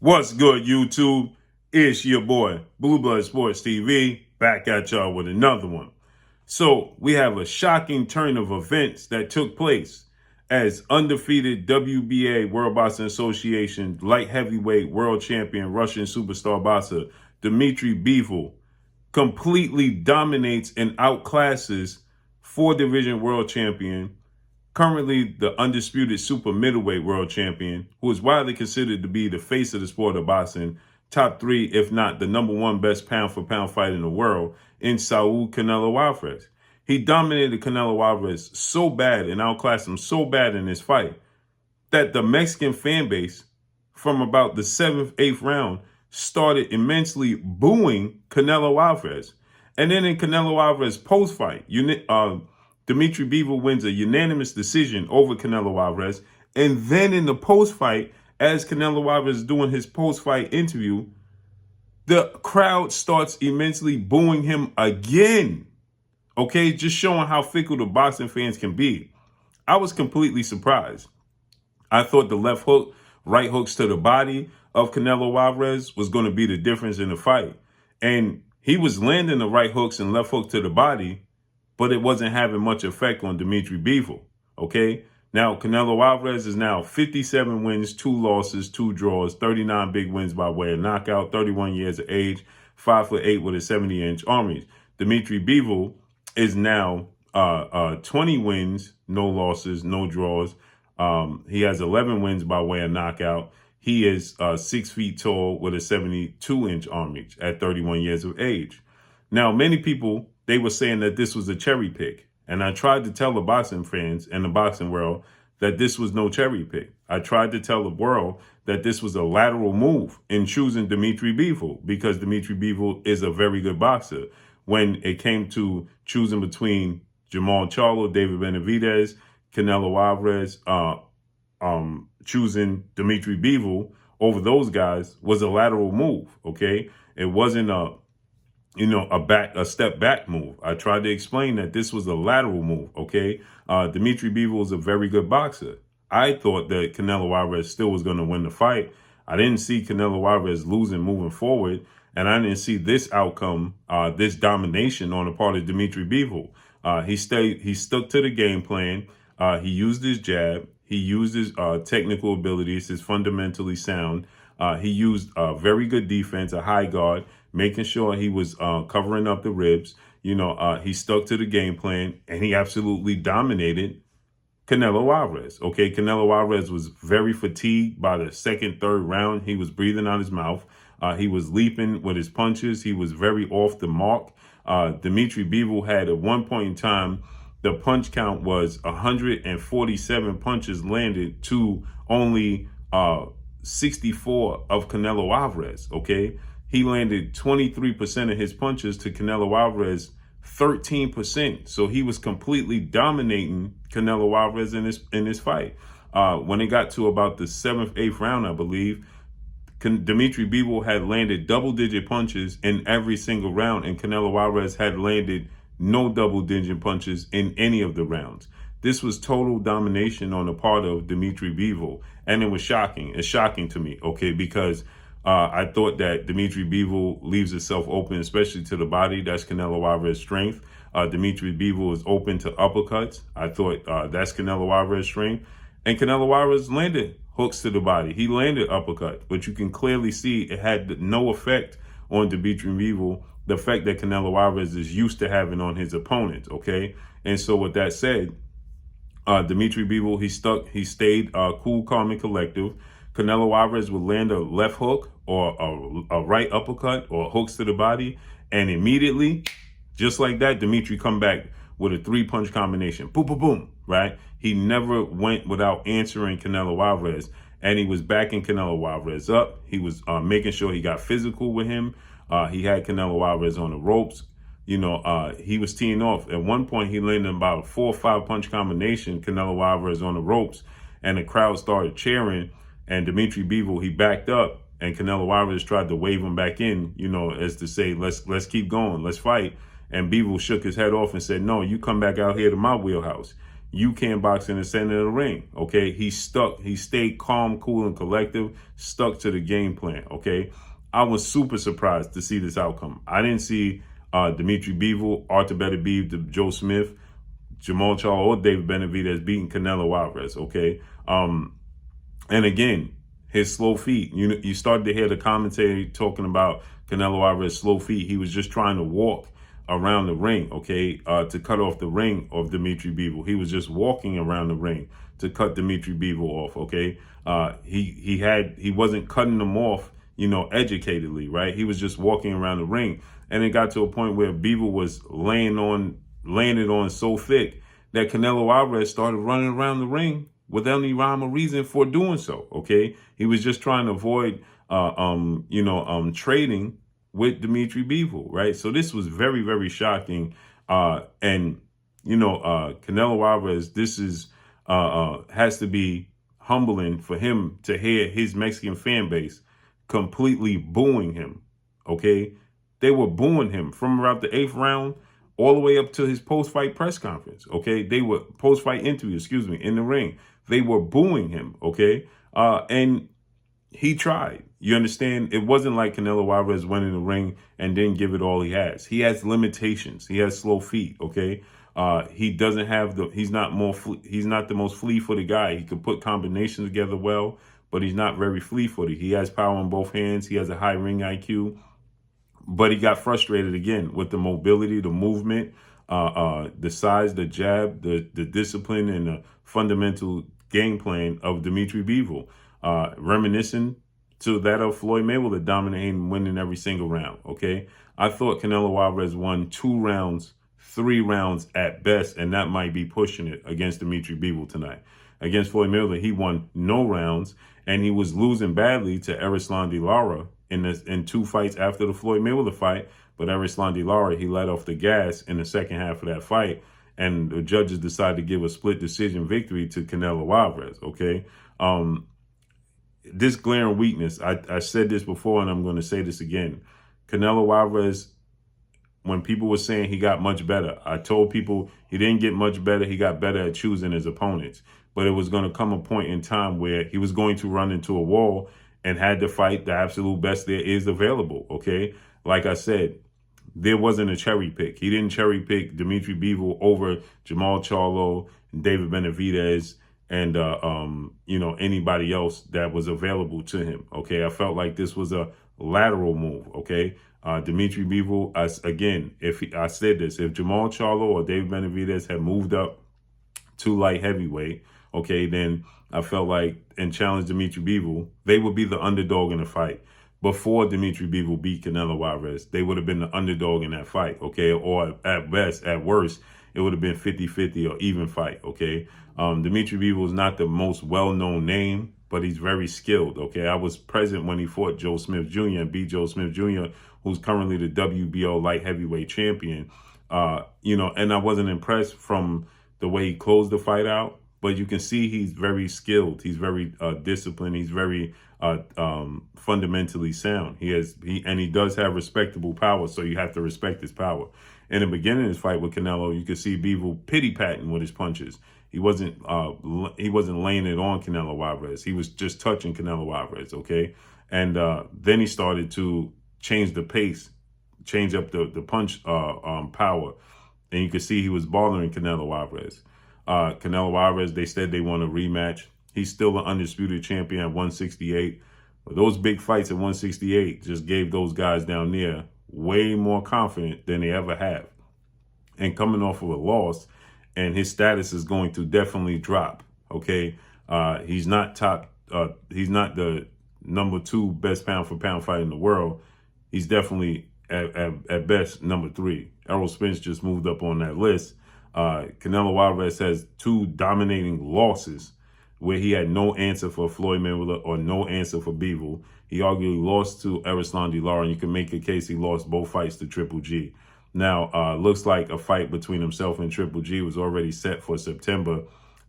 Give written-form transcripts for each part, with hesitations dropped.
What's good, YouTube? It's your boy, Blue Blood Sports TV, back at y'all with another one. So, we have a shocking turn of events that took place as undefeated WBA World Boxing Association light heavyweight world champion Russian superstar boxer Dmitry Bivol completely dominates and outclasses four-division world champion, currently the undisputed super middleweight world champion, who is widely considered to be the face of the sport of boxing, top three, if not the number one best pound for pound fighter in the world, in Saul Canelo Alvarez. He dominated Canelo Alvarez so bad and outclassed him so bad in this fight that the Mexican fan base, from about the seventh, eighth round, started immensely booing Canelo Alvarez. And then in Canelo Alvarez post-fight, Dmitry Bivol wins a unanimous decision over Canelo Alvarez. And then in the post-fight, as Canelo Alvarez is doing his post-fight interview, the crowd starts immensely booing him again. Okay, just showing how fickle the boxing fans can be. I was completely surprised. I thought the left hook, right hooks to the body of Canelo Alvarez was going to be the difference in the fight. And he was landing the right hooks and left hook to the body, but it wasn't having much effect on Dmitry Bivol, okay? Now, Canelo Alvarez is now 57 wins, 2 losses, 2 draws, 39 big wins by way of knockout, 31 years of age, 5'8" with a 70-inch arm reach. Dmitry Bivol is now 20 wins, no losses, no draws. He has 11 wins by way of knockout. He is 6 feet tall with a 72-inch arm reach at 31 years of age. Now, many people, they were saying that this was a cherry pick. And I tried to tell the boxing fans and the boxing world that this was no cherry pick. I tried to tell the world that this was a lateral move in choosing Dmitry Bivol, because Dmitry Bivol is a very good boxer. When it came to choosing between Jamal Charlo, David Benavidez, Canelo Alvarez, choosing Dmitry Bivol over those guys was a lateral move, okay? It wasn't a step back move. I tried to explain that this was a lateral move, okay? Dmitry Bivol is a very good boxer. I thought that Canelo Alvarez still was going to win the fight. I didn't see Canelo Alvarez losing moving forward, and I didn't see this outcome, this domination on the part of Dmitry Bivol. He stuck to the game plan. He used his jab. He used his technical abilities, his fundamentally sound. He used very good defense, a high guard, making sure he was covering up the ribs. He stuck to the game plan, and he absolutely dominated Canelo Alvarez. Okay, Canelo Alvarez was very fatigued by the second, third round. He was breathing out his mouth. He was leaping with his punches. He was very off the mark. Dmitry Bivol had at one point in time, the punch count was 147 punches landed to only 64 of Canelo Alvarez, okay? He landed 23% of his punches to Canelo Alvarez 13%. So he was completely dominating Canelo Alvarez in this fight. When it got to about the 7th, 8th round, I believe, Dmitry Bivol had landed double-digit punches in every single round, and Canelo Alvarez had landed no double-digit punches in any of the rounds. This was total domination on the part of Dmitry Bivol, and it was shocking. It's shocking to me, okay, because I thought that Dmitry Bivol leaves itself open, especially to the body. That's Canelo Alvarez's strength. Dmitry Bivol is open to uppercuts. I thought that's Canelo Alvarez's strength. And Canelo Alvarez landed hooks to the body. He landed uppercut, but you can clearly see it had no effect on Dmitry Bivol, the effect that Canelo Alvarez is used to having on his opponents, okay? And so with that said, Dmitry Bivol, he stayed cool, calm, and collective. Canelo Alvarez would land a left hook or a right uppercut or hooks to the body, and immediately, just like that, Dmitry come back with a 3-punch combination. Boom, boom, boom, right? He never went without answering Canelo Alvarez, and he was backing Canelo Alvarez up. He was making sure he got physical with him. He had Canelo Alvarez on the ropes. He was teeing off. At one point, he landed about a 4 or 5 punch combination, Canelo Alvarez on the ropes, and the crowd started cheering. And Dmitry Bivol, he backed up, and Canelo Alvarez tried to wave him back in, as to say, let's keep going, let's fight. And Bivol shook his head off and said, no, you come back out here to my wheelhouse. You can't box in the center of the ring, okay? He stayed calm, cool, and collective, stuck to the game plan, okay? I was super surprised to see this outcome. I didn't see Dmitry Bivol, Arthur Beterbiev, Joe Smith, Jamal Charlo, or David Benavidez beating Canelo Alvarez, okay? And again, his slow feet. You started to hear the commentary talking about Canelo Alvarez's slow feet. He was just trying to walk around the ring, okay, to cut off the ring of Dmitry Bivol. He was just walking around the ring to cut Dmitry Bivol off, okay? He wasn't cutting him off, educatedly, right? He was just walking around the ring. And it got to a point where Bivol was laying it on so thick that Canelo Alvarez started running around the ring without any rhyme or reason for doing so, okay? He was just trying to avoid, trading with Dmitry Bivol, right? So this was very, very shocking. And Canelo Alvarez, this is has to be humbling for him to hear his Mexican fan base completely booing him, okay? They were booing him from around the 8th round all the way up to his post-fight press conference, okay? They were post-fight interview, in the ring. They were booing him, okay? And he tried. You understand? It wasn't like Canelo Alvarez went in the ring and didn't give it all he has. He has limitations. He has slow feet, okay? He doesn't have he's not the most flea-footed guy. He could put combinations together well, but he's not very flea-footed. He has power in both hands. He has a high ring IQ. But he got frustrated again with the mobility, the movement, the size, the jab, the discipline, and the fundamental game plan of Dmitry Bivol, reminiscent to that of Floyd Mayweather dominating and winning every single round, okay? I thought Canelo Alvarez won 2 rounds, 3 rounds at best, and that might be pushing it against Dmitry Bivol tonight. Against Floyd Mayweather, he won no rounds, and he was losing badly to Erislandy Lara in 2 fights after the Floyd Mayweather fight. But Erislandy Lara, he let off the gas in the second half of that fight, and the judges decided to give a split decision victory to Canelo Alvarez, okay? This glaring weakness, I said this before, and I'm going to say this again. Canelo Alvarez, when people were saying he got much better, I told people he didn't get much better. He got better at choosing his opponents. But it was going to come a point in time where he was going to run into a wall and had to fight the absolute best there is available, okay? Like I said, there wasn't a cherry pick. He didn't cherry pick Dmitry Bivol over Jamal Charlo, David Benavidez, and anybody else that was available to him, okay? I felt like this was a lateral move, okay? Dmitry Bivol, I said this, if Jamal Charlo or David Benavidez had moved up to light heavyweight, okay, then I felt like and challenged Dmitry Bivol, they would be the underdog in the fight. Before Dmitry Bivol beat Canelo Alvarez, they would have been the underdog in that fight, okay? Or at best, at worst, it would have been 50-50 or even fight, okay? Dmitry Bivol is not the most well-known name, but he's very skilled, okay? I was present when he fought Joe Smith Jr. and beat Joe Smith Jr., who's currently the WBO light heavyweight champion. And I wasn't impressed from the way he closed the fight out, but you can see he's very skilled. He's very disciplined. He's very fundamentally sound. He does have respectable power, so you have to respect his power. In the beginning of his fight with Canelo, you could see Bivol pity-patting with his punches. He wasn't laying it on Canelo Alvarez. He was just touching Canelo Alvarez, okay? And then he started to change the pace, change up the punch power. And you could see he was bothering Canelo Alvarez. Canelo Alvarez, they said they want a rematch. He's still an undisputed champion at 168. But those big fights at 168 just gave those guys down there way more confident than they ever have. And coming off of a loss, and his status is going to definitely drop, okay? He's not he's not the number 2 best pound-for-pound fighter in the world. He's definitely, at best, number 3. Errol Spence just moved up on that list. Canelo Alvarez has 2 dominating losses where he had no answer for Floyd Mayweather or no answer for Bivol. He arguably lost to Erislandy Lara, and you can make a case he lost both fights to Triple G. Now, looks like a fight between himself and Triple G was already set for September.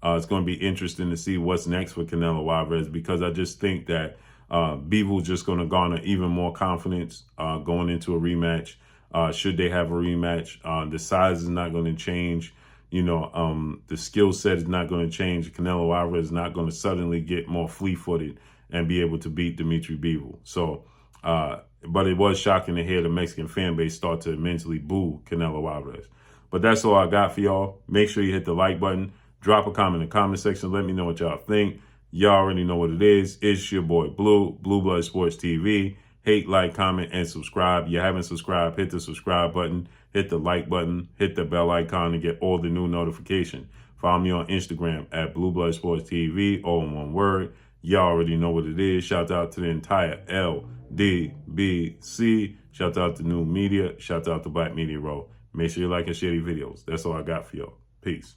It's going to be interesting to see what's next for Canelo Alvarez, because I just think that Bivol's just going to garner even more confidence going into a rematch. Should they have a rematch, the size is not going to change. The skill set is not going to change. Canelo Alvarez is not going to suddenly get more fleet-footed and be able to beat Dmitry Bivol. So, but it was shocking to hear the Mexican fan base start to mentally boo Canelo Alvarez. But that's all I got for y'all. Make sure you hit the like button. Drop a comment in the comment section. Let me know what y'all think. Y'all already know what it is. It's your boy Blue Blood Sports TV. Hate, like, comment, and subscribe. If you haven't subscribed, hit the subscribe button, hit the like button, hit the bell icon to get all the new notifications. Follow me on Instagram at Blue Blood Sports TV, all in one word. Y'all already know what it is. Shout out to the entire LDBC. Shout out to New Media. Shout out to Black Media Row. Make sure you like and share these videos. That's all I got for y'all. Peace.